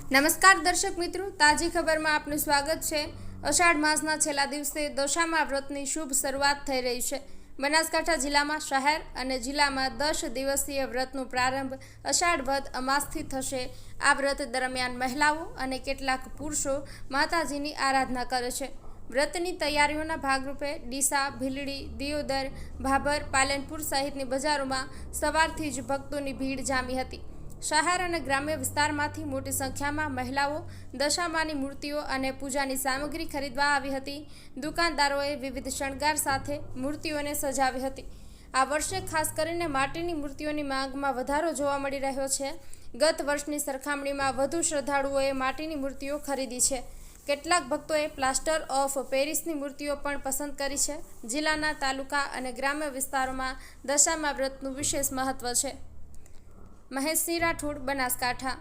નમસ્કાર દર્શક મિત્રો, તાજી ખબરમાં આપનું સ્વાગત છે। અષાઢ માસના છેલ્લા દિવસે દશામા વ્રતની શુભ શરૂઆત થઈ રહી છે। બનાસકાંઠા જિલ્લામાં શહેર અને જિલ્લામાં 10 દિવસીય વ્રતનો પ્રારંભ અષાઢ વદ અમાસથી થશે। આ વ્રત દરમિયાન મહિલાઓ અને કેટલાક પુરુષો માતાજીની આરાધના કરે છે। વ્રતની તૈયારીઓના ભાગરૂપે ડીસા, ભીલડી, દિયોદર, ભાભર, પાલનપુર સહિતની બજારોમાં સવારથી જ ભક્તોની ભીડ જામી હતી। શહેર અને ગ્રામ્ય વિસ્તારમાંથી મોટી સંખ્યામાં મહિલાઓ દશામાની મૂર્તિઓ અને પૂજાની સામગ્રી ખરીદવા આવી હતી। દુકાનદારોએ વિવિધ શણગાર સાથે મૂર્તિઓને સજાવી હતી। આ વર્ષે ખાસ કરીને માટીની મૂર્તિઓની માંગમાં વધારો જોવા મળી રહ્યો છે। ગત વર્ષની સરખામણીમાં વધુ શ્રદ્ધાળુઓએ માટીની મૂર્તિઓ ખરીદી છે। કેટલાક ભક્તોએ પ્લાસ્ટર ઓફ પેરિસની મૂર્તિઓ પણ પસંદ કરી છે। જિલ્લાના તાલુકા અને ગ્રામ્ય વિસ્તારોમાં દશામા વ્રતનું વિશેષ મહત્વ છે। મહેશ સિંહ રાઠોડ, બનાસકાંઠા।